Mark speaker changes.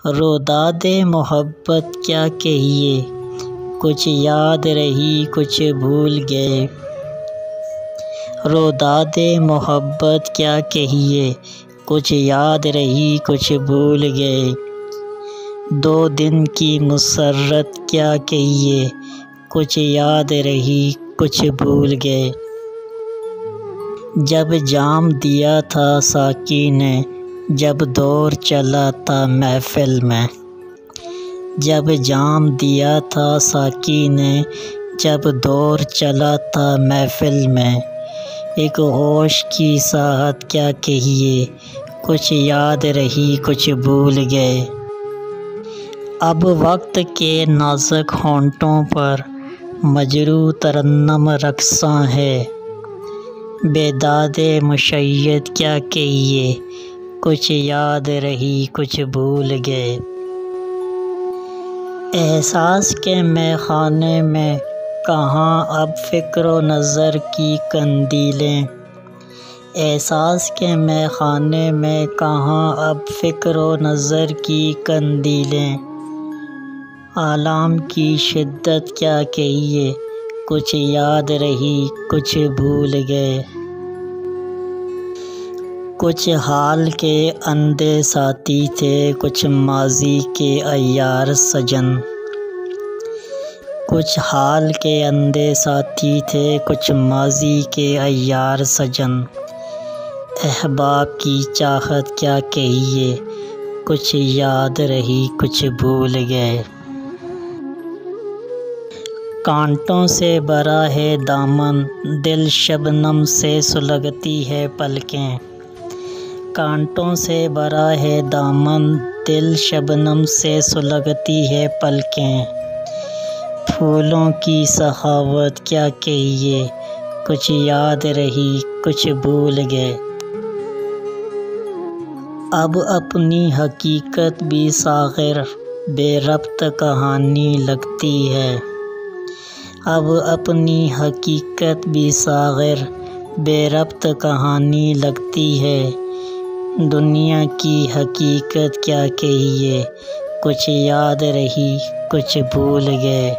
Speaker 1: روداد محبت کیا کہیے، کچھ یاد رہی کچھ بھول گئے۔ روداد محبت کیا کہیے، کچھ یاد رہی کچھ بھول گئے۔ دو دن کی مسرت کیا کہیے، کچھ یاد رہی کچھ بھول گئے۔ جب جام دیا تھا ساقی نے، جب دور چلا تھا محفل میں۔ جب جام دیا تھا ساقی نے، جب دور چلا تھا محفل میں۔ ایک ہوش کی ساحت کیا کہیے، کچھ یاد رہی کچھ بھول گئے۔ اب وقت کے نازک ہونٹوں پر مجروح ترنم رقصاں ہے۔ بیداد مشید کیا کہیے، کچھ یاد رہی کچھ بھول گئے۔ احساس کے مے خانے میں کہاں اب فکر و نظر کی قندیلیں۔ احساس کے مے خانے میں کہاں اب فکر و نظر کی قندیلیں۔ آلام کی شدت کیا کہیے، کچھ یاد رہی کچھ بھول گئے۔ کچھ حال کے اندھے ساتھی تھے، کچھ ماضی کے عیار سجن۔ کچھ حال کے اندھے ساتھی تھے، کچھ ماضی کے عیار سجن۔ احباب کی چاہت کیا کہیے، کچھ یاد رہی کچھ بھول گئے۔ کانٹوں سے بھرا ہے دامن، دل شبنم سے سلگتی ہے پلکیں۔ کانٹوں سے بھرا ہے دامن، دل شبنم سے سلگتی ہے پلکیں۔ پھولوں کی سخاوت کیا کہیے، کچھ یاد رہی کچھ بھول گئے۔ اب اپنی حقیقت بھی ساغر بے ربط کہانی لگتی ہے۔ اب اپنی حقیقت بھی ساغر بے ربط کہانی لگتی ہے۔ دنیا کی حقیقت کیا کہیے، کچھ یاد رہی کچھ بھول گئے۔